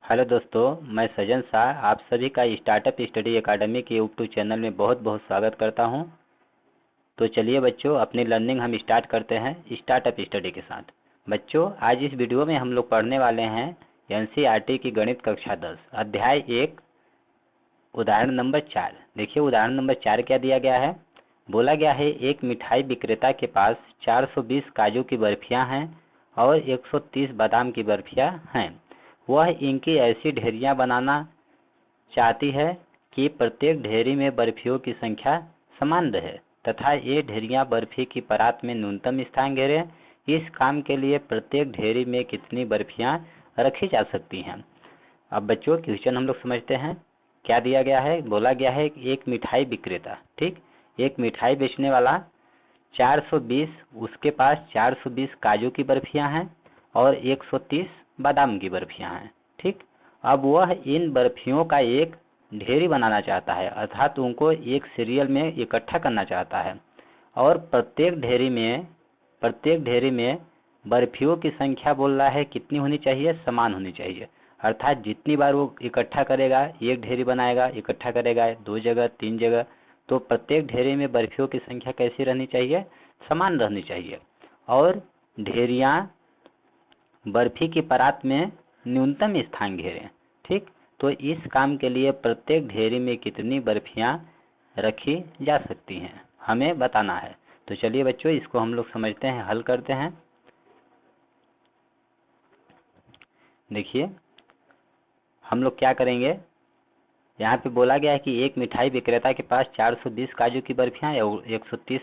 Hello दोस्तों, मैं सजन शाह आप सभी का स्टार्टअप स्टडी एकेडमी के यूट्यूब चैनल में बहुत बहुत स्वागत करता हूं। तो चलिए बच्चों, अपनी लर्निंग हम स्टार्ट करते हैं स्टार्टअप स्टडी के साथ। बच्चों, आज इस वीडियो में हम लोग पढ़ने वाले हैं एनसीईआरटी की गणित कक्षा 10 अध्याय 1 उदाहरण नंबर 4। देखिए उदाहरण नंबर 4 क्या दिया गया है। बोला गया है एक मिठाई विक्रेता के पास 420 काजू की बर्फियां हैं और 130 बादाम की बर्फियां हैं। वह इनकी ऐसी ढेरियां बनाना चाहती है कि प्रत्येक ढेरी में बर्फियों की संख्या समान रहे तथा ये ढेरियां बर्फी की परात में न्यूनतम स्थान घेरे। इस काम के लिए प्रत्येक ढेरी में कितनी बर्फियां रखी जा सकती हैं। अब बच्चों क्वेश्चन हम लोग समझते हैं। क्या दिया गया है। बोला गया है एक मिठाई विक्रेता, ठीक, एक मिठाई बेचने वाला 420, उसके पास 420 काजू की बर्फियां हैं और 130 बादाम की बर्फियां हैं, ठीक। अब वह इन बर्फियों का एक ढेरी बनाना चाहता है, अर्थात उनको एक सीरियल में इकट्ठा करना चाहता है और प्रत्येक ढेरी में बर्फियों की संख्या बोल रहा है कितनी होनी चाहिए, समान होनी चाहिए। अर्थात जितनी बार वो इकट्ठा करेगा, एक ढेरी बनाएगा, इकट्ठा करेगा 2 जगह 3 जगह, तो प्रत्येक ढेरी में बर्फियों की संख्या कैसी रहनी चाहिए, समान रहनी चाहिए। और ढेरियां बर्फी की परात में न्यूनतम स्थान घेरें, ठीक। तो इस काम के लिए प्रत्येक ढेरी में कितनी बर्फियां रखी जा सकती हैं, हमें बताना है। तो चलिए बच्चों, इसको हम लोग समझते हैं, हल करते हैं। देखिए हम लोग क्या करेंगे। यहाँ पे बोला गया है कि एक मिठाई विक्रेता के पास 420 काजू की बर्फियां और 130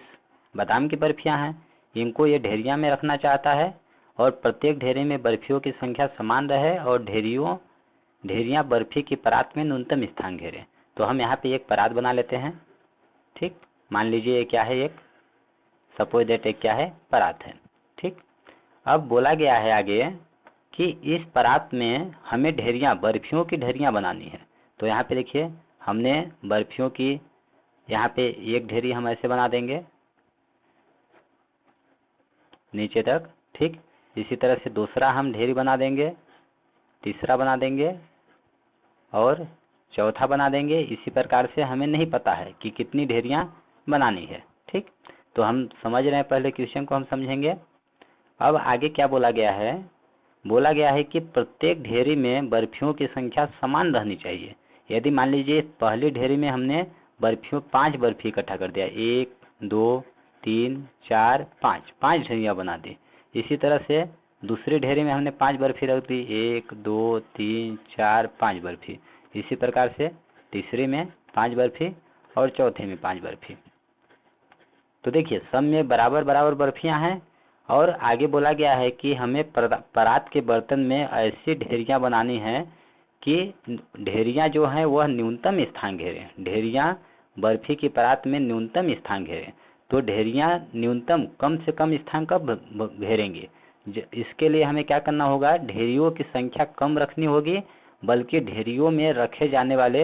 बादाम की बर्फियां हैं। इनको ये ढेरियां में रखना चाहता है और प्रत्येक ढेरी में बर्फियों की संख्या समान रहे और ढेरियां बर्फी की परात में न्यूनतम स्थान घेरे। तो हम यहाँ पे एक परात बना लेते हैं, ठीक। मान लीजिए क्या है, एक सपोज दैट एक क्या है, परात है, ठीक। अब बोला गया है आगे कि इस परात में हमें बर्फियों की ढेरियां बनानी है। तो यहाँ पे देखिए हमने बर्फियों की यहाँ पे एक ढेरी हम ऐसे बना देंगे नीचे तक, ठीक। इसी तरह से दूसरा हम ढेरी बना देंगे, तीसरा बना देंगे और चौथा बना देंगे। इसी प्रकार से हमें नहीं पता है कि कितनी ढेरियां बनानी है, ठीक। तो हम समझ रहे हैं, पहले क्वेश्चन को हम समझेंगे। अब आगे क्या बोला गया है। बोला गया है कि प्रत्येक ढेरी में बर्फियों की संख्या समान रहनी चाहिए। यदि मान लीजिए पहली ढेरी में हमने 5 बर्फी इकट्ठा कर दिया, 1 2 3 4 5, 5 ढेरियां बना दी। इसी तरह से दूसरी ढेरी में हमने 5 बर्फी रख दी, 1 2 3 4 5 बर्फी। इसी प्रकार से तीसरी में 5 बर्फी और चौथे में 5 बर्फी। तो देखिए सब में बराबर बराबर बर्फियां हैं। और आगे बोला गया है कि हमें परात के बर्तन में ऐसी ढेरियां बनानी है कि ढेरियां जो हैं वह न्यूनतम स्थान घेरें। ढेरियां बर्फी की परात में न्यूनतम स्थान घेरें। तो ढेरियां न्यूनतम कम से कम स्थान कब घेरेंगे, इसके लिए हमें क्या करना होगा, ढेरियों की संख्या कम रखनी होगी, बल्कि ढेरियों में रखे जाने वाले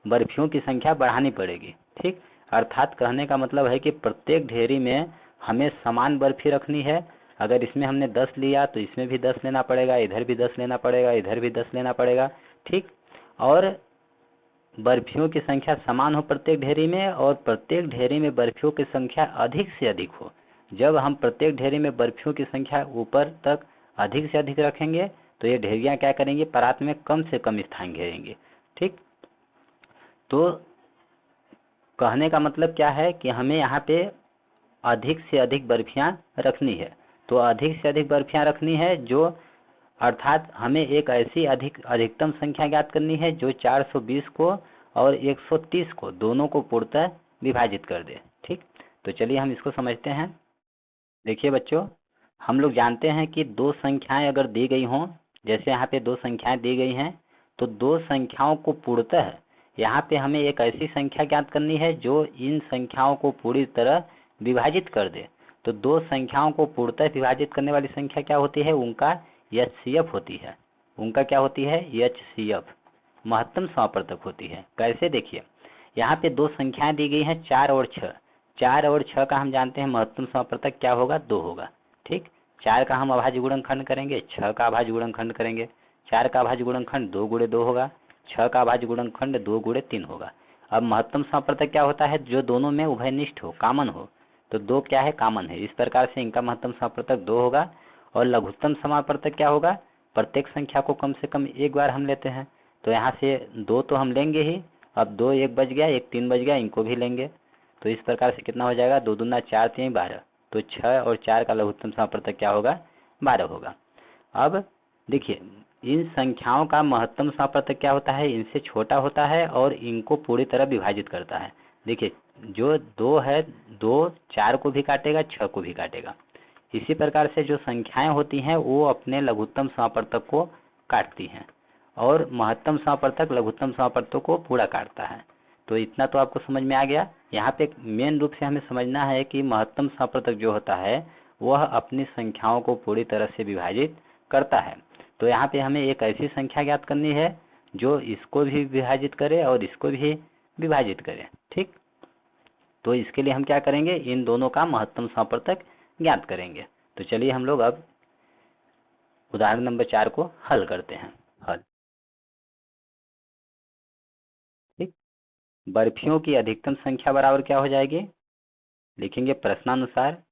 बर्फियों की संख्या बढ़ानी पड़ेगी, ठीक। अर्थात कहने का मतलब है कि प्रत्येक ढेरी में हमें समान बर्फी रखनी है। अगर इसमें हमने 10 लिया तो इसमें भी 10 लेना पड़ेगा, इधर भी 10 लेना पड़ेगा, इधर भी 10 लेना पड़ेगा, ठीक। और बर्फियों की संख्या समान हो प्रत्येक ढेरी में, और प्रत्येक ढेरी में बर्फियों की संख्या अधिक से अधिक हो। जब हम प्रत्येक ढेरी में बर्फियों की संख्या ऊपर तक अधिक से अधिक रखेंगे तो ये ढेरियां क्या करेंगी, परात में कम से कम स्थान घेरेंगे, ठीक। तो कहने का मतलब क्या है कि हमें यहाँ पे अधिक से अधिक बर्फियां रखनी है। तो अधिक से अधिक बर्फियां रखनी है, जो अर्थात हमें एक ऐसी अधिकतम संख्या ज्ञात करनी है जो 420 को और 130 को दोनों को पूर्णतः विभाजित कर दे, ठीक। तो चलिए हम इसको समझते हैं। देखिए बच्चों, हम लोग जानते हैं कि दो संख्याएं अगर दी गई हों, जैसे यहाँ पे दो संख्याएं दी गई हैं, तो दो संख्याओं को पूर्णतः यहाँ पे हमें एक ऐसी संख्या ज्ञात करनी है जो इन संख्याओं को पूरी तरह विभाजित कर दे। तो दो संख्याओं को पूर्णतः विभाजित करने वाली संख्या क्या होती है, उनका एचसीएफ होती है। उनका क्या होती है, एचसीएफ, महत्तम समापवर्तक होती है। कैसे, देखिए यहाँ पे दो संख्याएं दी गई हैं 4 और 6। 4 और 6 का हम जानते हैं महत्तम समापवर्तक क्या होगा, 2 होगा, ठीक। 4 का हम अभाज्य गुणनखंड करेंगे, 6 का अभाज्य गुणनखंड करेंगे। 4 का अभाज्य गुणनखंड 2 गुणे 2 होगा, 6 का अभाज्य गुणनखंड 2 गुणे 3 होगा। अब महत्तम समापवर्तक क्या होता है, जो दोनों में उभयनिष्ठ हो, कॉमन हो, तो 2 क्या है, कॉमन है। इस प्रकार से इनका महत्तम समापवर्तक 2 होगा। और लघुत्तम समापवर्तक क्या होगा, प्रत्येक संख्या को कम से कम एक बार हम लेते हैं, तो यहाँ से 2 तो हम लेंगे ही। अब 2 1 बच गया, 1 3 बच गया, इनको भी लेंगे। तो इस प्रकार से कितना हो जाएगा, 2 दूना 4 3 12, तो 6 और 4 का लघुत्तम समापवर्तक क्या होगा, 12 होगा। अब देखिए इन संख्याओं का महत्तम समापवर्तक क्या होता है, इनसे छोटा होता है और इनको पूरी तरह विभाजित करता है। देखिए जो 2 है, 2 4 को भी काटेगा, 6 को भी काटेगा। इसी प्रकार से जो संख्याएं होती हैं वो अपने लघुत्तम समापवर्तक को काटती हैं और महत्तम समापवर्तक लघुत्तम समापवर्तक को पूरा काटता है। तो इतना तो आपको समझ में आ गया। यहाँ पे मेन रूप से हमें समझना है कि महत्तम समापवर्तक जो होता है वह अपनी संख्याओं को पूरी तरह से विभाजित करता है। तो यहाँ पे हमें एक ऐसी संख्या ज्ञात करनी है जो इसको भी विभाजित करे और इसको भी विभाजित करे, ठीक। तो इसके लिए हम क्या करेंगे, इन दोनों का महत्तम समापवर्तक ज्ञात करेंगे। तो चलिए हम लोग अब उदाहरण नंबर 4 को हल करते हैं। हल, ठीक। बर्फियों की अधिकतम संख्या बराबर क्या हो जाएगी, लिखेंगे प्रश्नानुसार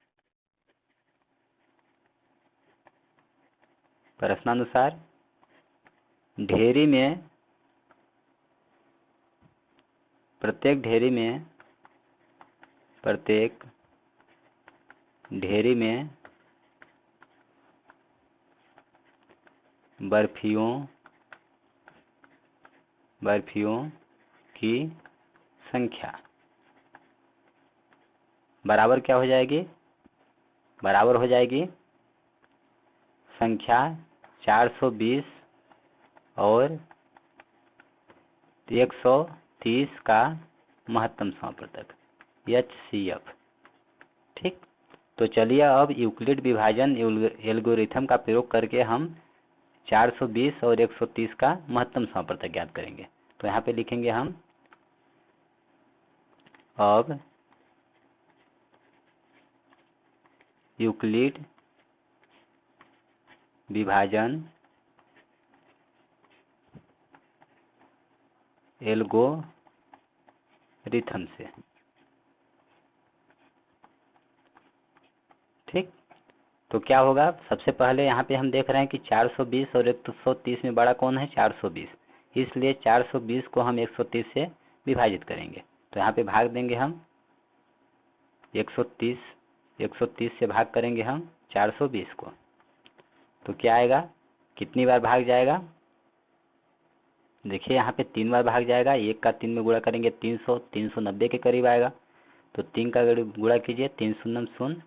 ढेरी में, प्रत्येक ढेरी में बर्फियों की संख्या बराबर क्या हो जाएगी, बराबर हो जाएगी संख्या 420 और 130 का महत्तम समापवर्तक HCF, ठीक। तो चलिए अब यूक्लिड विभाजन एल्गोरिथम का प्रयोग करके हम 420 और 130 का महत्तम समापवर्तक ज्ञात करेंगे। तो यहाँ पे लिखेंगे हम अब यूक्लिड विभाजन एल्गोरिथम से, ठीक। तो क्या होगा, सबसे पहले यहाँ पे हम देख रहे हैं कि 420 और 130 में बड़ा कौन है, 420, इसलिए 420 को हम 130 से विभाजित करेंगे। तो यहाँ पे भाग देंगे हम 130 से भाग करेंगे हम 420 को, तो क्या आएगा, कितनी बार भाग जाएगा, देखिए यहाँ पे 3 बार भाग जाएगा। 1 का 3 में गुणा करेंगे 390 के करीब आएगा। तो 3 का गुणा कीजिए, 3 शून्य शून्य,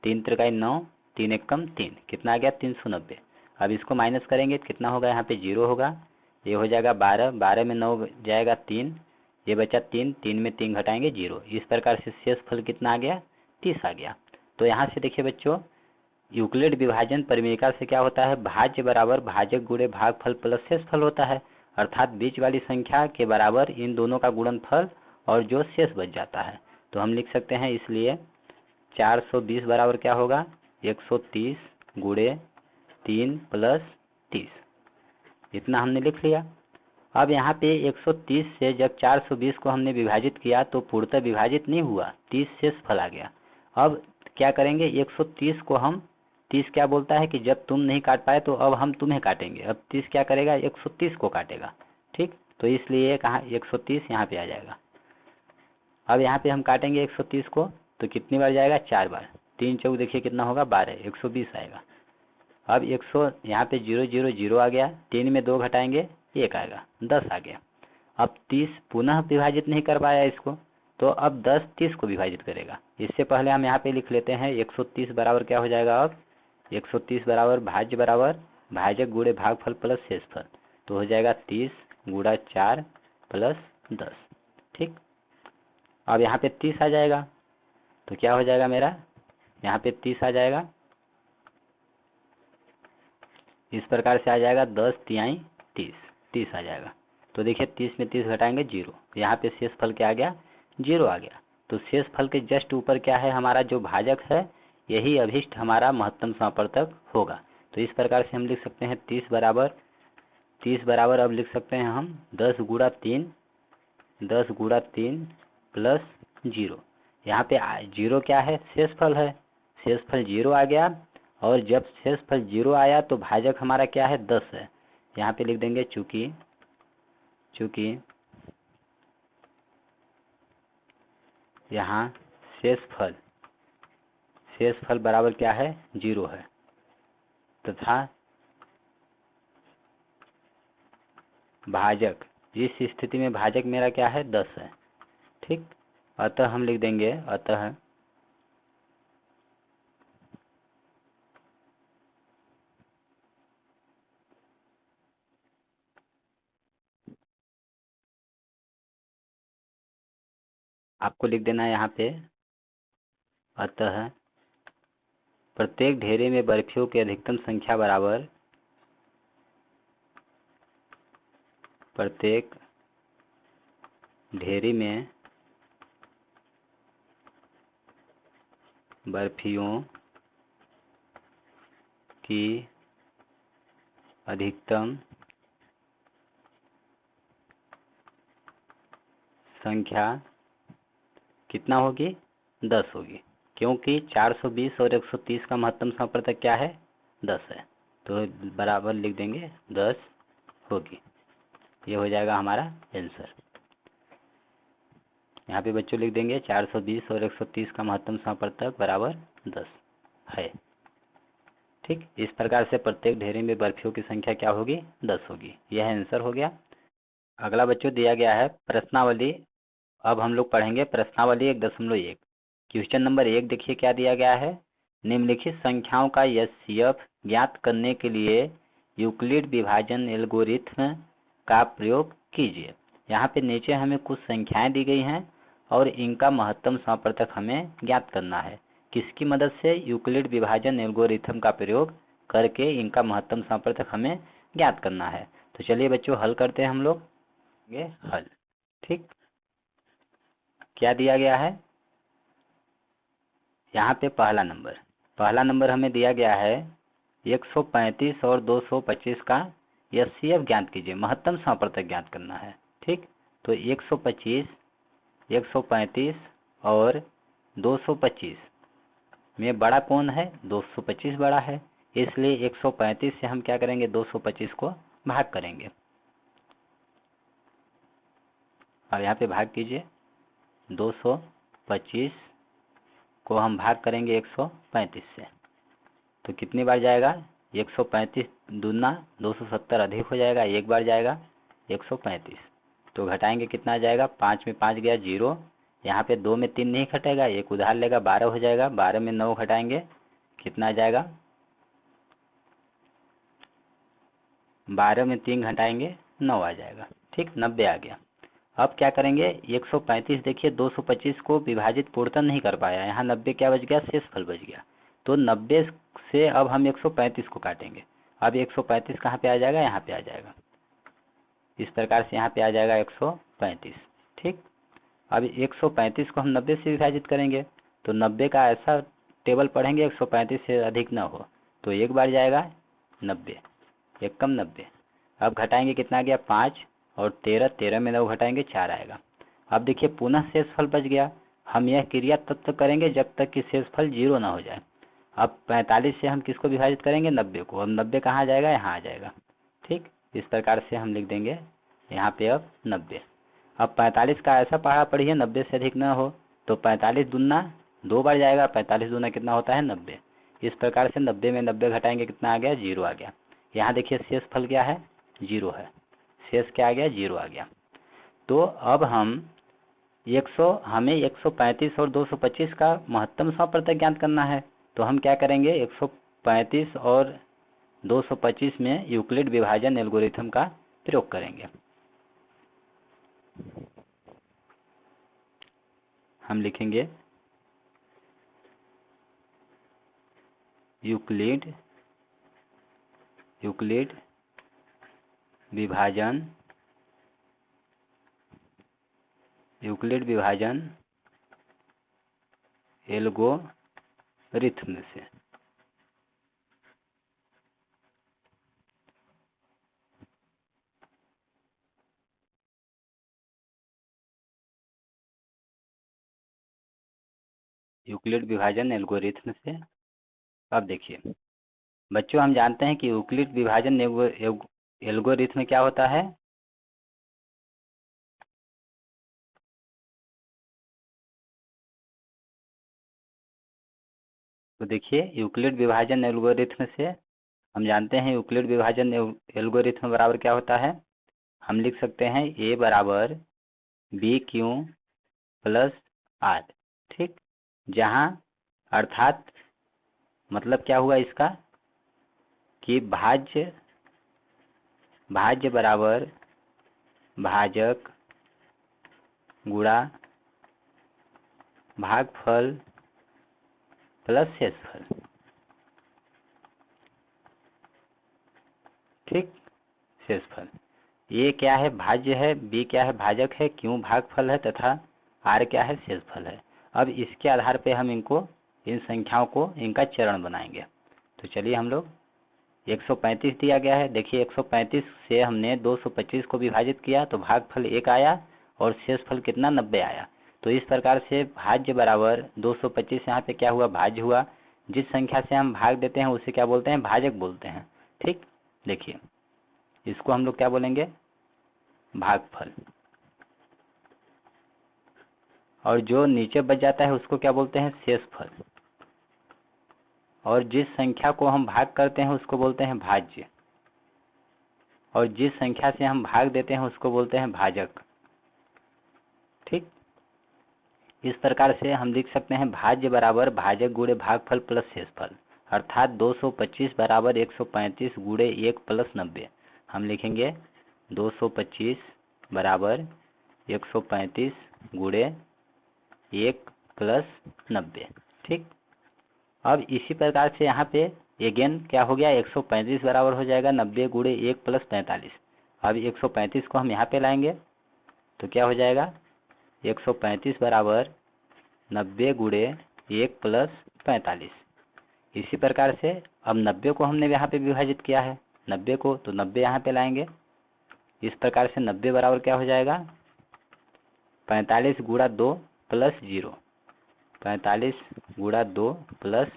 3 त्रिकाई 9, 3 एकम 3, कितना आ गया 390। अब इसको माइनस करेंगे तो कितना होगा, यहाँ पे 0 होगा, ये हो जाएगा 12, 12 में 9 जाएगा 3, ये बचा 3, 3 में 3 घटाएंगे 0। इस प्रकार से शेष फल कितना आ गया, 30 आ गया। तो यहाँ से देखिए बच्चों, यूक्लिड विभाजन परिमेयिका से क्या होता है, भाज्य बराबर भाजक गुणे भागफल प्लस शेष फल होता है, अर्थात बीच वाली संख्या के बराबर इन दोनों का गुणनफल और जो शेष बच जाता है। तो हम लिख सकते हैं इसलिए 420 बराबर क्या होगा, 130 गुणे 3 प्लस 30, इतना हमने लिख लिया। अब यहाँ पे 130 से जब 420 को हमने विभाजित किया तो पूर्णतः विभाजित नहीं हुआ, 30 शेष फल आ गया। अब क्या करेंगे, 130 को हम, 30 क्या बोलता है कि जब तुम नहीं काट पाए तो अब हम तुम्हें काटेंगे। अब 30 क्या करेगा, 130 को काटेगा, ठीक। तो इसलिए कहाँ 130 यहाँ पे आ जाएगा। अब यहाँ पे हम काटेंगे 130 को, तो कितनी बार जाएगा, 4 बार, 3 चौक देखिए कितना होगा 12, 120 आएगा। अब 100 यहाँ पे 0 0 0 आ गया, 3 में 2 घटाएंगे 1 आएगा, 10 आ गया। अब 30 पुनः विभाजित नहीं कर पाया इसको, तो अब 10 30 को विभाजित करेगा। इससे पहले हम यहाँ पे लिख लेते हैं 130 बराबर क्या हो जाएगा, अब 130 बराबर भाज्य बराबर भाजक गुणे भागफल प्लस शेषफल, तो हो जाएगा 30 गुणा 4 प्लस 10, ठीक। अब यहाँ पे 30 आ जाएगा, तो क्या हो जाएगा मेरा, यहाँ पे 30 आ जाएगा, इस प्रकार से आ जाएगा 10 तिहाई 30, 30 आ जाएगा। तो देखिए 30 में 30 घटाएंगे 0, यहाँ पे शेष फल क्या आ गया, 0 आ गया। तो शेष फल के जस्ट ऊपर क्या है, हमारा जो भाजक है, यही अभिष्ट हमारा महत्तम समापवर्तक होगा। तो इस प्रकार से हम लिख सकते हैं 30 बराबर 30 बराबर अब लिख सकते हैं हम 10 गुणा 3 प्लस 0। यहाँ पे 0 क्या है, शेषफल है, शेषफल 0 आ गया। और जब शेषफल 0 आया तो भाजक हमारा क्या है, 10 है। यहाँ पे लिख देंगे चूंकि यहाँ शेषफल बराबर क्या है, 0 है, तथा भाजक, इस स्थिति में भाजक मेरा क्या है, 10 है। ठीक, अतः हम लिख देंगे, अतः आपको लिख देना है यहाँ पे, अतः प्रत्येक ढेरे में बर्फियों की अधिकतम संख्या बराबर प्रत्येक ढेरी में बर्फियों की अधिकतम संख्या कितना होगी, 10 होगी, क्योंकि 420 और 130 का महत्तम समप्रतक क्या है, 10 है। तो बराबर लिख देंगे 10 होगी। ये हो जाएगा हमारा आंसर। यहाँ पे बच्चों लिख देंगे 420 और 130 का महत्तम समप्रतक बराबर 10 है। ठीक, इस प्रकार से प्रत्येक ढेरी में बर्फियों की संख्या क्या होगी, 10 होगी। यह आंसर हो गया। अगला बच्चों दिया गया है प्रश्नावली। अब हम लोग पढ़ेंगे प्रश्नावली 1.1। क्वेश्चन नंबर 1 देखिए क्या दिया गया है, निम्नलिखित संख्याओं का एचसीएफ ज्ञात करने के लिए यूक्लिड विभाजन एल्गोरिथ्म का प्रयोग कीजिए। यहाँ पे नीचे हमें कुछ संख्याएं दी गई हैं और इनका महत्तम समप्रतक हमें ज्ञात करना है। किसकी मदद से, यूक्लिड विभाजन एल्गोरिथ्म का प्रयोग करके इनका महत्तम समप्रतक हमें ज्ञात करना है। तो चलिए बच्चों हल करते हैं हम लोग, ये हल। ठीक, क्या दिया गया है, यहाँ पे पहला नंबर हमें दिया गया है 135 और 225 का एचसीएफ ज्ञात कीजिए, महत्तम समप्रतक ज्ञात करना है। ठीक, तो 125, 135 और 225 में बड़ा कौन है, 225 बड़ा है, इसलिए 135 से हम क्या करेंगे, 225 को भाग करेंगे। अब यहाँ पे भाग कीजिए, 225 को हम भाग करेंगे 135 से, तो कितनी बार जाएगा, 135 दूना 270 अधिक हो जाएगा, एक बार जाएगा 135। तो घटाएंगे कितना आ जाएगा, 5 में 5 गया 0, यहाँ पे 2 में 3 नहीं घटेगा, एक उधार लेगा 12 हो जाएगा, 12 में 9 घटाएंगे कितना आ जाएगा, 12 में 3 घटाएंगे 9 आ जाएगा। ठीक, 90 आ गया। अब क्या करेंगे, 135 देखिए 225 को विभाजित पूर्णतः नहीं कर पाया, यहाँ 90 क्या बच गया, शेषफल बच गया। तो 90 से अब हम 135 को काटेंगे। अब 135 कहाँ पे आ जाएगा, यहाँ पे आ जाएगा, इस प्रकार से यहाँ पे आ जाएगा 135। ठीक, अब 135 को हम 90 से विभाजित करेंगे, तो 90 का ऐसा टेबल पढ़ेंगे 135 से अधिक ना हो, तो एक बार जाएगा 90, एक कम 90। अब घटाएंगे कितना गया, 5 और 13 में 9 घटाएंगे 4 आएगा। अब देखिए पुनः शेषफल बच गया। हम यह क्रिया तब तक करेंगे जब तक कि शेषफल 0 ना हो जाए। अब 45 से हम किसको विभाजित करेंगे, 90 को। अब 90 कहाँ आ जाएगा, यहाँ आ जाएगा। ठीक, इस प्रकार से हम लिख देंगे यहाँ पे अब 90। अब 45 का ऐसा पढ़ा पढ़िए 90 से अधिक ना हो, तो 45 दूना 2 बार जाएगा, 45 दूना कितना होता है, 90। इस प्रकार से 90 में 90 घटाएंगे कितना आ गया, 0 आ गया। यहाँ देखिए शेषफल क्या है, 0 है, शेष क्या आ गया, 0 आ गया। तो अब हमें 135 और 225 का महत्तम समप्रतक ज्ञात करना है। तो हम क्या करेंगे, 135 और 225 में यूक्लिड विभाजन एल्गोरिथम का प्रयोग करेंगे। हम लिखेंगे यूक्लिड विभाजन एल्गोरिथम से यूक्लिड विभाजन एल्गोरिथ्म से। अब देखिए बच्चों, हम जानते हैं कि यूक्लिड विभाजन एल्गोरिथ्म क्या होता है। तो देखिए यूक्लिड विभाजन एल्गोरिथ्म से हम जानते हैं यूक्लिड विभाजन एल्गोरिथ्म बराबर क्या होता है। हम लिख सकते हैं ए बराबर बी क्यू प्लस आर, ठीक। जहाँ अर्थात मतलब क्या हुआ इसका कि भाज्य बराबर भाजक गुणा भागफल प्लस शेषफल, ठीक। शेषफल ये क्या है, भाज्य है, बी क्या है, भाजक है, क्यों भागफल है तथा आर क्या है, शेषफल है। अब इसके आधार पे हम इनको इन संख्याओं को इनका चरण बनाएंगे। तो चलिए हम लोग 135 दिया गया है। देखिए 135 से हमने 225 को विभाजित किया तो भागफल 1 आया और शेषफल कितना 90 आया। तो इस प्रकार से भाज्य बराबर 225 यहाँ पे क्या हुआ, भाज्य हुआ। जिस संख्या से हम भाग देते हैं उसे क्या बोलते हैं, भाजक बोलते हैं, ठीक। देखिए इसको हम लोग क्या बोलेंगे, भागफल। और जो नीचे बच जाता है उसको क्या बोलते हैं, शेषफल। और जिस संख्या को हम भाग करते हैं उसको बोलते हैं भाज्य। और जिस संख्या से हम भाग देते हैं उसको बोलते हैं भाजक, ठीक। इस प्रकार से हम लिख सकते हैं भाज्य बराबर भाजक गुणे भागफल प्लस शेषफल, अर्थात 225 बराबर 135 गुणे 1 प्लस 90। हम लिखेंगे 225 बराबर 135 गुणे 1 प्लस 90, ठीक। अब इसी प्रकार से यहाँ पे अगेन क्या हो गया, 135 बराबर हो जाएगा 90 गुणे 1 प्लस 45। अब 135 को हम यहाँ पे लाएंगे तो क्या हो जाएगा, 135 बराबर 90 गुणे 1 प्लस 45। इसी प्रकार से अब 90 को हमने यहाँ पे विभाजित किया है 90 को, तो 90 यहाँ पे लाएंगे। इस प्रकार से 90 बराबर क्या हो जाएगा, 45 गुणा 2 प्लस 0, 45 गुणा 2 प्लस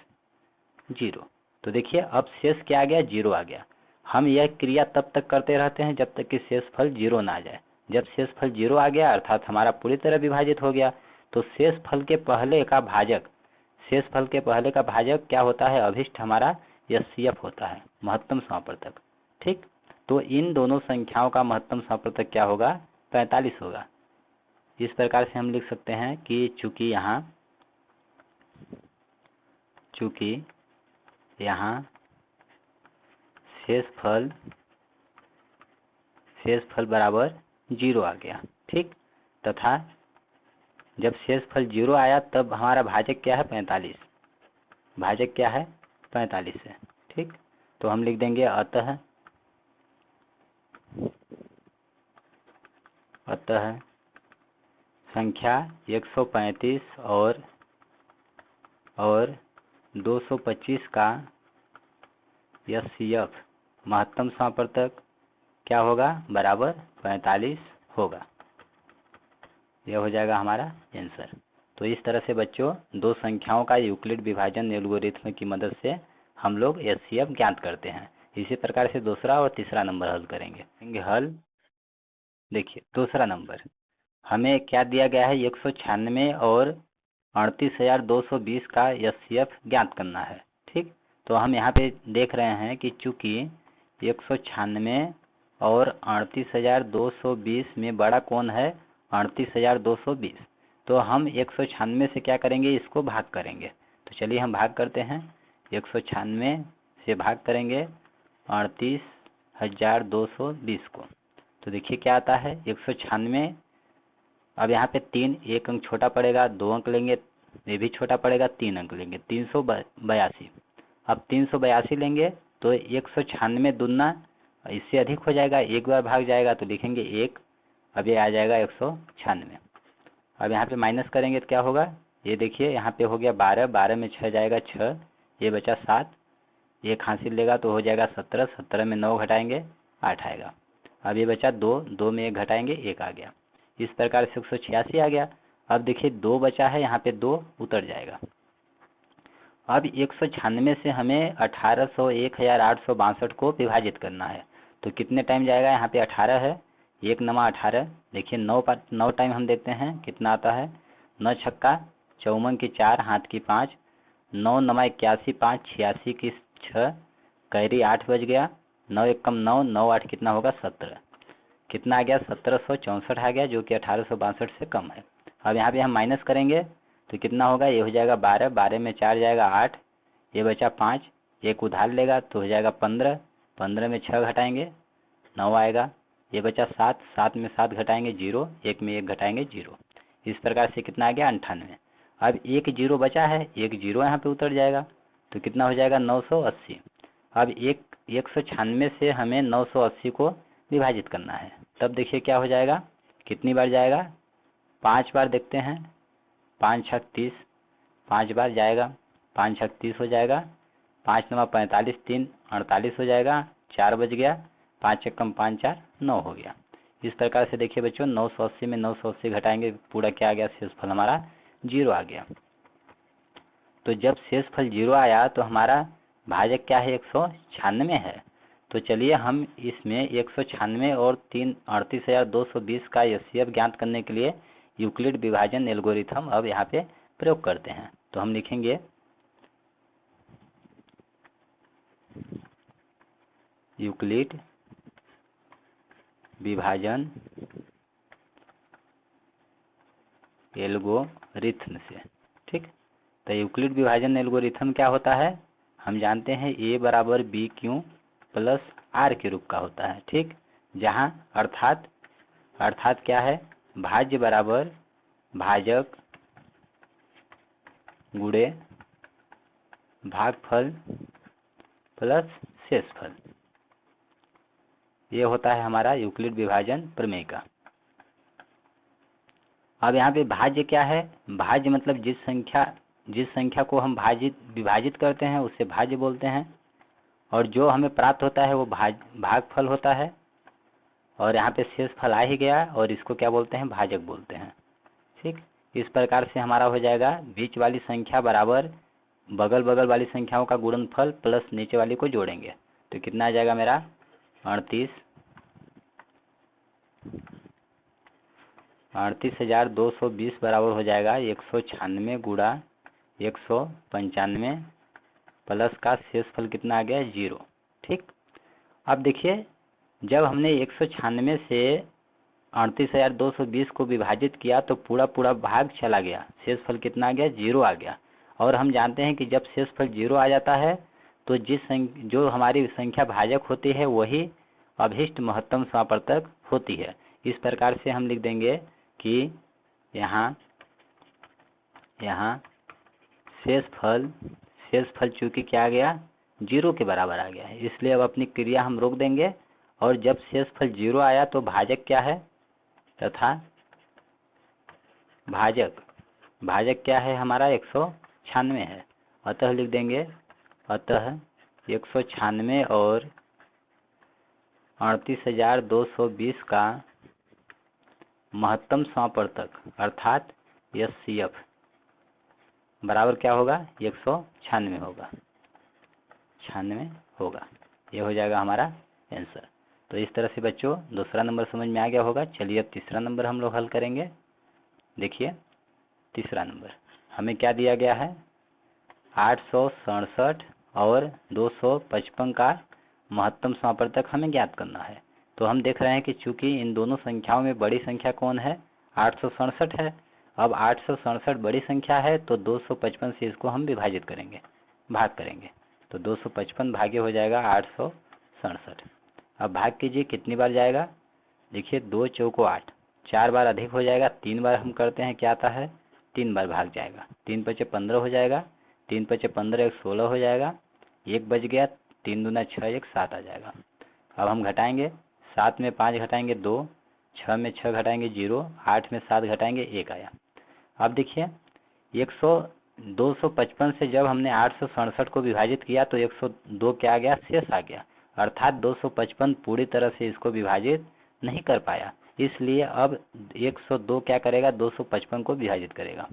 0। तो देखिए अब शेष क्या आ गया, 0 आ गया। हम यह क्रिया तब तक करते रहते हैं जब तक कि शेषफल 0 ना आ जाए। जब शेषफल 0 आ गया अर्थात हमारा पूरी तरह विभाजित हो गया, तो शेषफल के पहले का भाजक, शेषफल के पहले का भाजक क्या होता है, अभिष्ट हमारा एचसीएफ होता है, महत्तम समापवर्तक, ठीक। तो इन दोनों संख्याओं का महत्तम समापवर्तक क्या होगा, 45 होगा। इस प्रकार से हम लिख सकते हैं कि चूंकि यहाँ शेषफल बराबर 0 आ गया, ठीक। तथा जब शेषफल 0 आया तब हमारा भाजक क्या है, 45। भाजक क्या है, 45 है, ठीक। तो हम लिख देंगे अतः संख्या 135 और 225 का एचसीएफ महत्तम समापवर्तक क्या होगा, बराबर 45 होगा। यह हो जाएगा हमारा आंसर। तो इस तरह से बच्चों दो संख्याओं का यूक्लिड विभाजन एल्गोरिथ्म की मदद से हम लोग एचसीएफ ज्ञात करते हैं। इसी प्रकार से दूसरा और तीसरा नंबर हल करेंगे। हल देखिए दूसरा नंबर हमें क्या दिया गया है, 196 और 38,220 का एचसीएफ ज्ञात करना है, ठीक। तो हम यहाँ पे देख रहे हैं कि चूंकि 196 और 38,220 में बड़ा कौन है, 38,220। तो हम 196 से क्या करेंगे, इसको भाग करेंगे। तो चलिए हम भाग करते हैं, 196 से भाग करेंगे 38,220 को। तो देखिए क्या आता है, 196। अब यहाँ पे 3, एक अंक छोटा पड़ेगा, 2 अंक लेंगे, ये भी छोटा पड़ेगा, 3 अंक लेंगे, 382। अब 382 लेंगे तो 196 दूना इससे अधिक हो जाएगा, एक बार भाग जाएगा तो लिखेंगे 1। अब ये आ जाएगा 196। अब यहाँ पे माइनस करेंगे तो क्या होगा, ये देखिए यहाँ पे हो गया 12, 12 में 6 जाएगा 6, ये बचा 7, एक हासिल लेगा तो हो जाएगा 17, 17 में 9 घटाएंगे 8 आएगा। अब ये बचा 2, 2 में 1 घटाएंगे 1 आ गया। इस प्रकार से 186 आ गया। अब देखिए 2 बचा है, यहाँ पे 2 उतर जाएगा, अब 196 से हमें 1800 1862 को विभाजित करना है। तो कितने टाइम जाएगा? यहाँ पे 18 है, 1 नमा 18। देखिए 9 टाइम हम देखते हैं कितना आता है। 9 छक्का 54 की 4, हाथ की 5, 9 नमा 81, 5 86 की 6, कैरी 8 बज गया। 9 एक कम 9, 9 8 कितना होगा? 17। कितना आ गया? 1764 आ गया, जो कि 1862 से कम है। अब यहाँ पे हम माइनस करेंगे तो कितना होगा? ये हो जाएगा 12, 12 में 4 जाएगा 8, ये बचा 5, एक उधार लेगा तो हो जाएगा 15, 15 में 6 घटाएंगे 9 आएगा, ये बचा 7, 7 में 7 घटाएंगे 0, 1 में 1 घटाएंगे 0। इस प्रकार से कितना आ गया? 98। अब एक 0 बचा है, एक 0 यहाँ पे उतर जाएगा तो कितना हो जाएगा? 980। अब 196 से हमें 980 को विभाजित करना है। तब देखिए क्या हो जाएगा, कितनी बार जाएगा? 5 बार देखते हैं। 5 छक 30, 5 बार जाएगा, 5 छक 30 हो जाएगा, 5 नमा 45, 3 48 हो जाएगा, 4 बज गया, 5 एक कम 5 4 9 हो गया। इस प्रकार से देखिए बच्चों 980 में 980 घटाएंगे, पूरा क्या आ गया? शेषफल हमारा 0 आ गया। तो जब शेषफल 0 आया तो हमारा भाजक क्या है? 196 है। तो चलिए हम इसमें 196 और 38,220 का एचसीएफ ज्ञात करने के लिए यूक्लिड विभाजन एल्गोरिथम अब यहाँ पे प्रयोग करते हैं। तो हम लिखेंगे यूक्लिड विभाजन एल्गोरिथम से। ठीक, तो यूक्लिड विभाजन एल्गोरिथम क्या होता है? हम जानते हैं ए बराबर बी क्यू प्लस आर के रूप का होता है। ठीक, जहाँ अर्थात क्या है? भाज्य बराबर भाजक गुणे भागफल प्लस शेषफल, ये होता है हमारा यूक्लिड विभाजन प्रमेय का। अब यहाँ पे भाज्य क्या है? भाज्य मतलब जिस संख्या को हम विभाजित करते हैं उसे भाज्य बोलते हैं, और जो हमें प्राप्त होता है वो भागफल होता है। और यहाँ पे शेषफल आ ही गया और इसको क्या बोलते हैं? भाजक बोलते हैं। ठीक, इस प्रकार से हमारा हो जाएगा बीच वाली संख्या बराबर बगल बगल वाली संख्याओं का गुणनफल प्लस नीचे वाली को जोड़ेंगे तो कितना आ जाएगा मेरा? 38,220 बराबर हो जाएगा 196 गुणा 195 प्लस का शेषफल कितना आ गया? 0। ठीक, अब देखिए जब हमने 196 से 38,220 को विभाजित किया तो पूरा भाग चला गया, शेषफल कितना आ गया? 0 आ गया। और हम जानते हैं कि जब शेषफल 0 आ जाता है तो जो हमारी संख्या भाजक होती है वही अभिष्ट महत्तम समापवर्तक होती है। इस प्रकार से हम लिख देंगे कि यहाँ शेषफल चूंकि क्या आ गया? 0 के बराबर आ गया है, इसलिए अब अपनी क्रिया हम रोक देंगे। और जब शेषफल 0 आया तो भाजक क्या है? तथा भाजक क्या है हमारा? 196 है। अतः लिख देंगे 196 और 38,220 का महत्तम समापवर्तक अर्थात एचसीएफ बराबर क्या होगा? 196 होगा, 96 होगा। ये हो जाएगा हमारा आंसर। तो इस तरह से बच्चों दूसरा नंबर समझ में आ गया होगा। चलिए अब तीसरा नंबर हम लोग हल करेंगे। देखिए तीसरा नंबर हमें क्या दिया गया है? 867 और 255 का महत्तम समापवर्तक हमें ज्ञात करना है। तो हम देख रहे हैं कि चूंकि इन दोनों संख्याओं में बड़ी संख्या कौन है? 867 है। अब 867 बड़ी संख्या है तो 255 से इसको हम विभाजित करेंगे, भाग करेंगे। तो 255 भागे हो जाएगा 867। अब भाग कीजिए कितनी बार जाएगा? देखिए 2 चौको 8, 4 बार अधिक हो जाएगा, 3 बार हम करते हैं क्या आता है? 3 बार भाग जाएगा। 3 पचे 15 हो जाएगा, 3 पचे 15 1 16 हो जाएगा, 1 बच गया, 3 दूना 6 1 7 आ जाएगा। अब हम घटाएंगे, 7 में 5 घटाएंगे 2, 6 में 6 घटाएंगे 0, 8 में 7 घटाएंगे 1 आया। अब देखिए 255 से जब हमने 867 को विभाजित किया तो 102 क्या आ गया? शेष आ गया। अर्थात 255 पूरी तरह से इसको विभाजित नहीं कर पाया, इसलिए अब 102 क्या करेगा? 255 को विभाजित करेगा।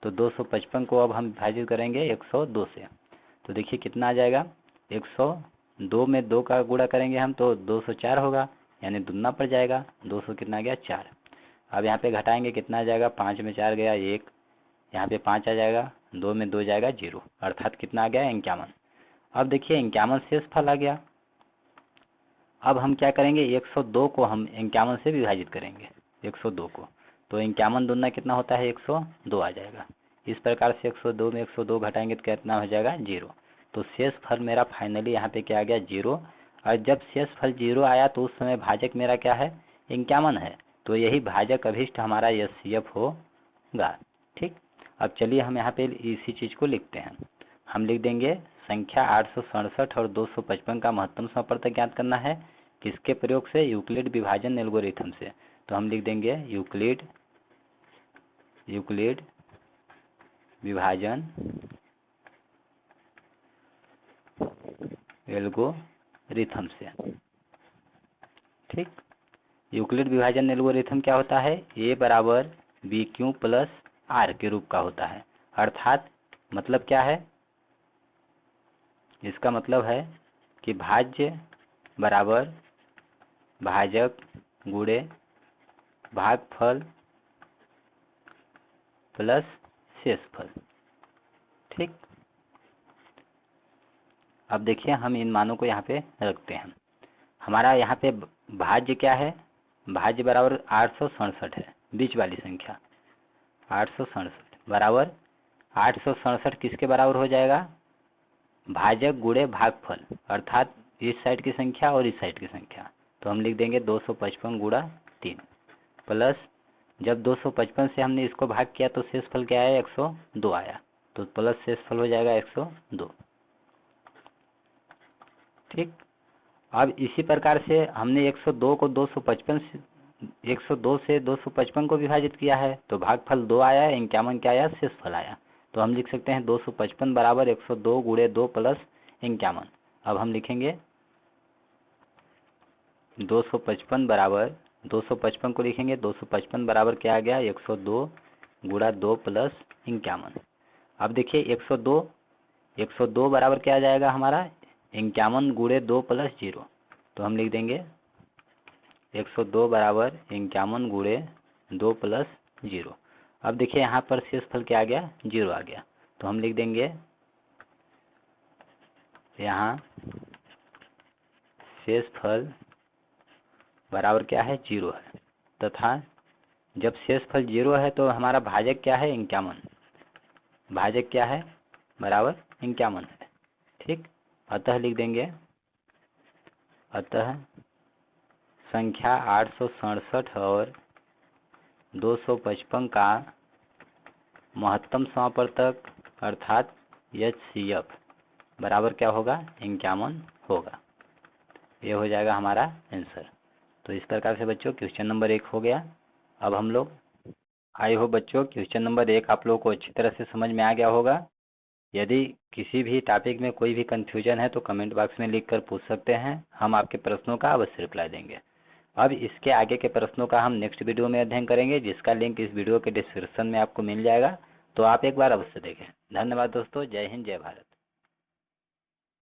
तो 255 को अब हम विभाजित करेंगे 102 से, तो देखिए कितना आ जाएगा, 102 में 2 का गुणा करेंगे हम तो 204 होगा, यानी दुगना पड़ जाएगा। 200 कितना गया 4। अब यहाँ पे घटाएंगे कितना आ जाएगा, 5 में 4 गया 1, यहाँ पे 5 आ जाएगा, 2 में 2 जाएगा 0, अर्थात कितना आ गया 51। अब देखिए 51 शेषफल आ गया। अब हम क्या करेंगे, 102 को हम 51 से विभाजित करेंगे, 102 को, तो 51 दूना कितना होता है 102 आ जाएगा। इस प्रकार से 102 में 102 घटाएंगे तो कितना हो जाएगा 0। तो शेषफल मेरा फाइनली यहाँ पे क्या आ गया 0। और जब शेषफल 0 आया तो उस समय भाजक मेरा क्या है 51 है, तो यही भाजक अभिष्ट हमारा HCF होगा। ठीक, अब चलिए हम यहाँ पे इसी चीज़ को लिखते हैं। हम लिख देंगे संख्या 867 और 255 का महत्तम समापवर्तक ज्ञात करना है, किसके प्रयोग से, यूक्लिड विभाजन एल्गोरिथम से। तो हम लिख देंगे यूक्लिड विभाजन एल्गोरिथम से। ठीक, यूक्लिड विभाजन एल्गोरिथम क्या होता है, A बराबर BQ प्लस R के रूप का होता है। अर्थात मतलब क्या है, इसका मतलब है कि भाज्य बराबर भाजक गुणे भागफल प्लस शेषफल। ठीक, अब देखिए हम इन मानों को यहाँ पे रखते हैं। हमारा यहाँ पे भाज्य क्या है, भाज्य बराबर 867 है, बीच वाली संख्या 867 बराबर 867 किसके बराबर हो जाएगा, भाजक गुणे भागफल, अर्थात इस साइड की संख्या और इस साइड की संख्या। तो हम लिख देंगे 255 गुणा 3 प्लस, जब 255 से हमने इसको भाग किया तो शेषफल क्या आया 102 आया, तो प्लस शेषफल हो जाएगा 102। ठीक, अब इसी प्रकार से हमने 102 को 255 से 102 से 255 को विभाजित किया है, तो भागफल 2 आया, 51 क्या आया, शेषफल आया। तो हम लिख सकते हैं 255 बराबर 102 गुणे 2 प्लस 51। अब हम लिखेंगे 255 बराबर, 255 को लिखेंगे 255 बराबर क्या आ गया 102 गुणा 2 प्लस 51। अब देखिए 102 बराबर क्या आ जाएगा हमारा 51 गुणे 2 प्लस 0। तो हम लिख देंगे 102 बराबर 51 गुणे 2 प्लस 0। अब देखिए यहाँ पर शेषफल क्या आ गया 0 आ गया, तो हम लिख देंगे यहाँ शेषफल बराबर क्या है 0 है, तथा जब शेषफल 0 है तो हमारा भाजक क्या है 51, भाजक क्या है बराबर 51 है। ठीक, अतः लिख देंगे, अतः संख्या 867 और 255 का महत्तम समापवर्तक अर्थात HCF बराबर क्या होगा 51 होगा। ये हो जाएगा हमारा आंसर। तो इस प्रकार से बच्चों क्वेश्चन नंबर 1 हो गया। अब हम लोग, आई होप बच्चों क्वेश्चन नंबर 1 आप लोगों को अच्छी तरह से समझ में आ गया होगा। यदि किसी भी टॉपिक में कोई भी कंफ्यूजन है तो कमेंट बॉक्स में लिख कर पूछ सकते हैं, हम आपके प्रश्नों का अवश्य रिप्लाई देंगे। अब इसके आगे के प्रश्नों का हम नेक्स्ट वीडियो में अध्ययन करेंगे, जिसका लिंक इस वीडियो के डिस्क्रिप्शन में आपको मिल जाएगा, तो आप एक बार अवश्य देखें। धन्यवाद दोस्तों, जय हिंद जय भारत।